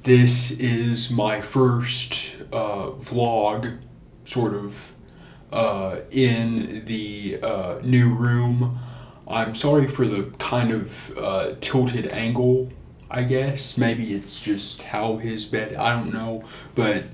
This is my first vlog, sort of, in the new room. I'm sorry for the kind of tilted angle, I guess. Maybe it's just how his bed, I don't know. But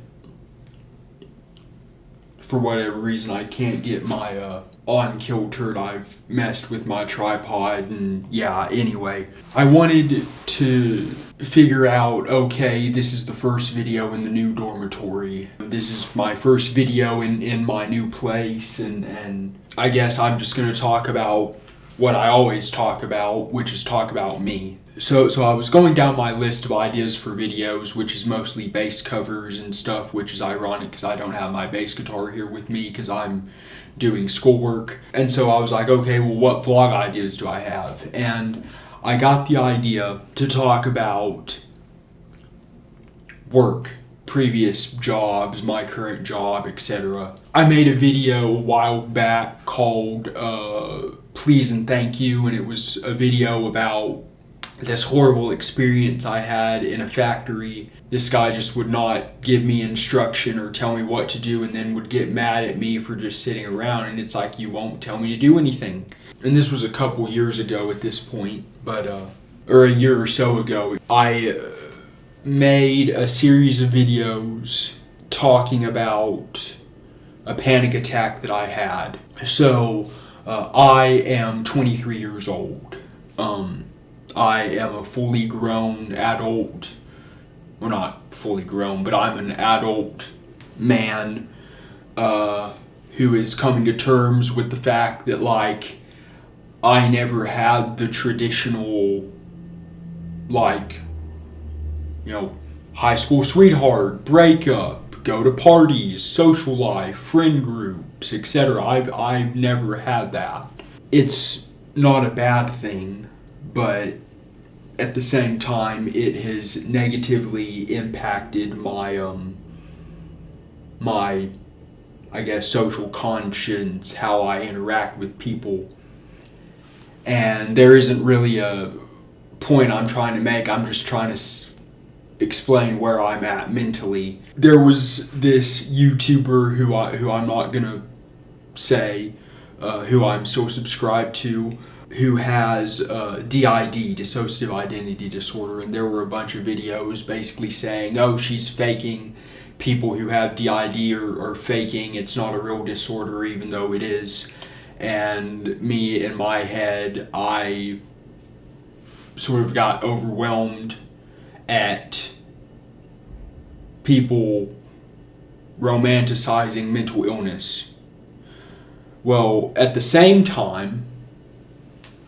for whatever reason, I can't get my on-kiltered. I've messed with my tripod, and yeah, anyway. I wanted to figure out, okay, this is the first video in the new dormitory. This is my first video in my new place, and I guess I'm just going to talk about what I always talk about, which is talk about me. So I was going down my list of ideas for videos, which is mostly bass covers and stuff, which is ironic because I don't have my bass guitar here with me because I'm doing schoolwork. And so I was like, okay, well, what vlog ideas do I have? And I got the idea to talk about work, previous jobs, my current job, etc. I made a video a while back called Please and Thank You, and it was a video about this horrible experience I had in a factory. This guy just would not give me instruction or tell me what to do, and then would get mad at me for just sitting around, and it's like, you won't tell me to do anything. And this was a couple years ago at this point, but or a year or so ago. I made a series of videos talking about a panic attack that I had. So I am 23 years old. I am a fully grown adult. Well, not fully grown, but I'm an adult man who is coming to terms with the fact that, like, I never had the traditional, like, you know, high school sweetheart, breakup, go to parties, social life, friend groups, etc. I've never had that. It's not a bad thing, but at the same time, it has negatively impacted my my, I guess, social conscience, how I interact with people. And there isn't really a point I'm trying to make. I'm just trying to explain where I'm at mentally. There was this YouTuber who I'm not gonna say who I'm still subscribed to, who has DID, dissociative identity disorder, and there were a bunch of videos basically saying, oh, she's faking. People who have DID are faking. It's not a real disorder, even though it is. And me, in my head, I sort of got overwhelmed at people romanticizing mental illness. Well, at the same time,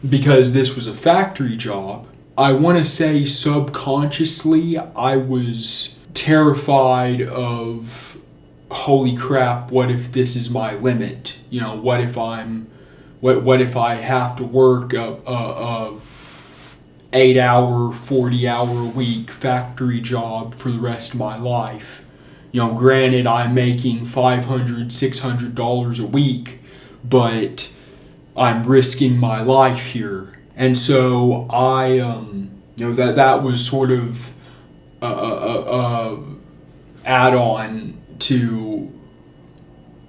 because this was a factory job, I want to say subconsciously I was terrified of, holy crap, what if this is my limit? You know, what if I have to work a 8-hour, 40-hour week factory job for the rest of my life? You know, granted, I'm making $500, $600 a week, but I'm risking my life here. And so I, you know, that was sort of add-on to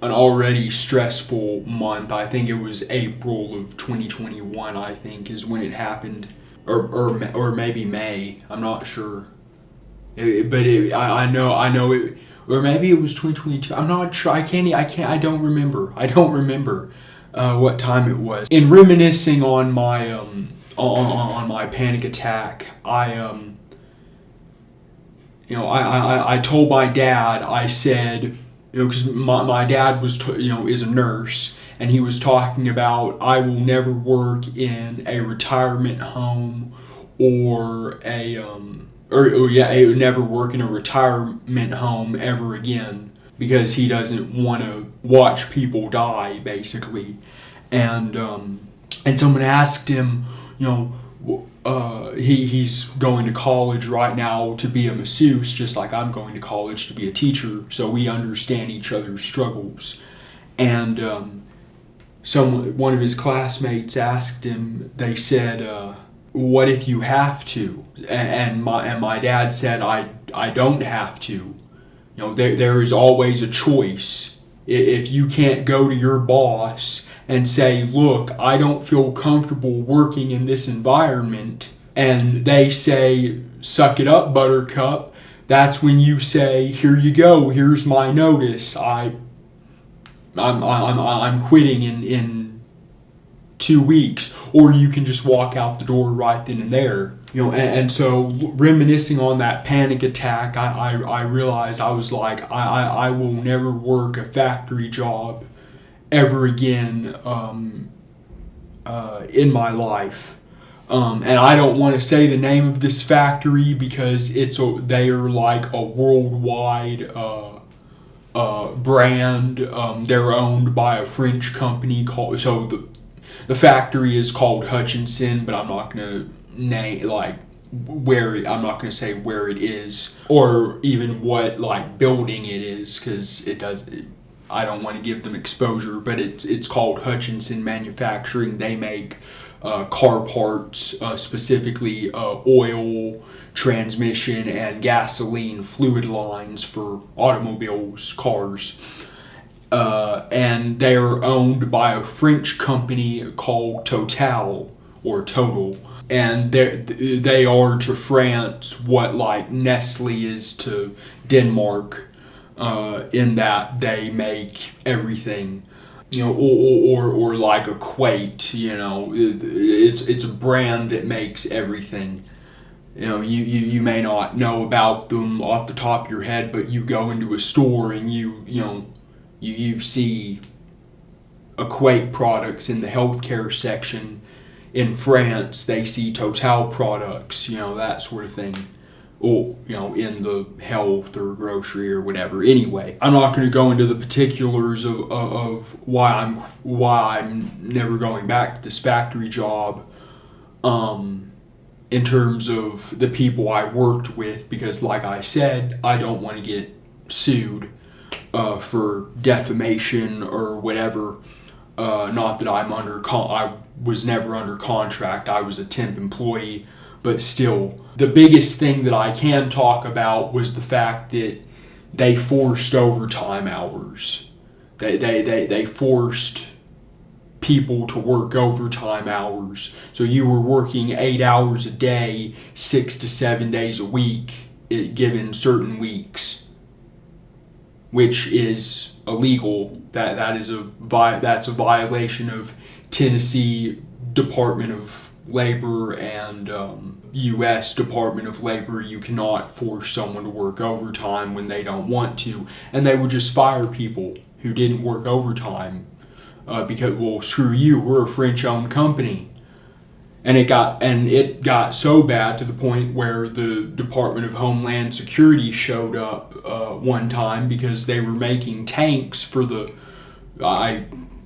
an already stressful month. I think it was April of 2021, I think, is when it happened. Or maybe May. I'm not sure. I know it, or maybe it was 2022. I'm not sure. I don't remember what time it was. In reminiscing on my on my panic attack, I told my dad, I said, because my dad was is a nurse, and he was talking about, I will never work in a retirement home or he would never work in a retirement home ever again, because he doesn't want to watch people die, basically. And someone asked him, he's going to college right now to be a masseuse, just like I'm going to college to be a teacher, so we understand each other's struggles. And one of his classmates asked him, they said, what if you have to? And my dad said, I don't have to. There is always a choice. If you can't go to your boss and say, look, I don't feel comfortable working in this environment, and they say, suck it up, Buttercup, that's when you say, here you go, here's my notice. I'm quitting in 2 weeks, or you can just walk out the door right then and there. And so reminiscing on that panic attack, I realized I was like, I will never work a factory job ever again in my life. And I don't want to say the name of this factory because they are like a worldwide brand. They're owned by a French company the factory is called Hutchinson, but I'm not gonna name I'm not gonna say where it is or even what building it is, because I don't want to give them exposure. But it's called Hutchinson Manufacturing. They make car parts, specifically oil, transmission, and gasoline fluid lines for automobiles, cars. And they are owned by a French company called Total, and they are to France what Nestle is to Denmark, in that they make everything, or like Equate, it's a brand that makes everything. You may not know about them off the top of your head, but you go into a store and you see Equate products in the healthcare section. In France, they see Total products, that sort of thing. Or, in the health or grocery or whatever. Anyway, I'm not going to go into the particulars of why I'm never going back to this factory job, in terms of the people I worked with, because like I said, I don't want to get sued for defamation or whatever. Not that I was never under contract. I was a temp employee, but still, the biggest thing that I can talk about was the fact that they forced overtime hours. They forced people to work overtime hours. So you were working 8 hours a day, 6 to 7 days a week, given certain weeks, which is illegal. That's a violation of Tennessee Department of Labor and U.S. Department of Labor. You cannot force someone to work overtime when they don't want to, and they would just fire people who didn't work overtime because, well, screw you, we're a French-owned company. And it got so bad to the point where the Department of Homeland Security showed up one time because they were making tanks for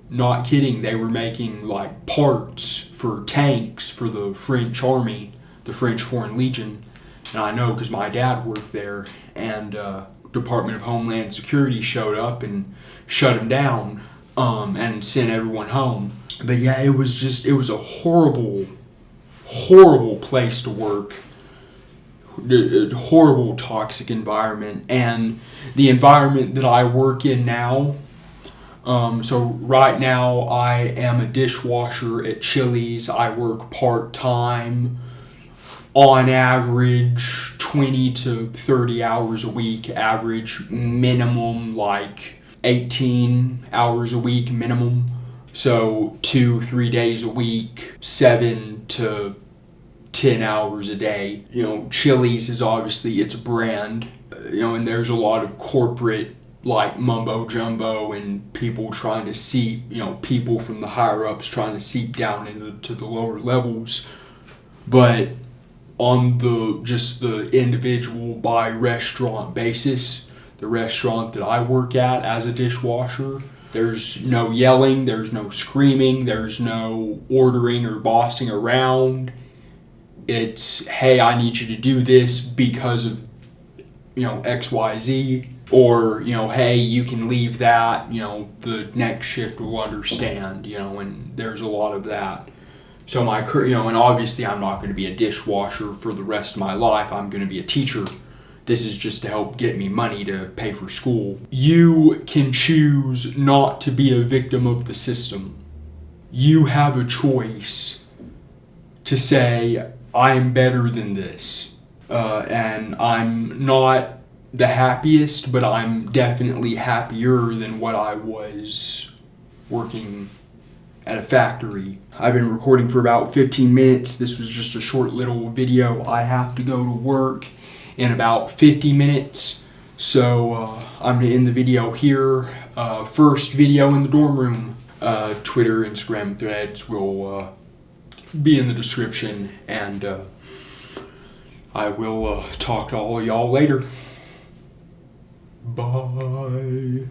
not kidding, they were making parts for tanks for the French Army, the French Foreign Legion. And I know because my dad worked there, and Department of Homeland Security showed up and shut them down and sent everyone home. But yeah, it was a horrible place to work. A horrible toxic environment. And the environment that I work in now, so right now I am a dishwasher at Chili's. I work part-time, on average 20 to 30 hours a week, average minimum 18 hours a week minimum. So 2-3 days a week, 7 to 10 hours a day. Chili's is obviously, it's a brand, and there's a lot of corporate mumbo jumbo and people trying to seep, people from the higher ups trying to seep down into the lower levels. But on the individual by restaurant basis, the restaurant that I work at as a dishwasher, there's no yelling, there's no screaming, there's no ordering or bossing around. It's, hey, I need you to do this because of, XYZ. Or, hey, you can leave that, the next shift will understand, and there's a lot of that. So and obviously I'm not going to be a dishwasher for the rest of my life. I'm going to be a teacher, This is just to help get me money to pay for school. You can choose not to be a victim of the system. You have a choice to say, I'm better than this. And I'm not the happiest, but I'm definitely happier than what I was working at a factory. I've been recording for about 15 minutes. This was just a short little video. I have to go to work in about 50 minutes. So I'm gonna end the video here. First video in the dorm room. Twitter, Instagram, Threads will be in the description, and I will talk to all of y'all later. Bye.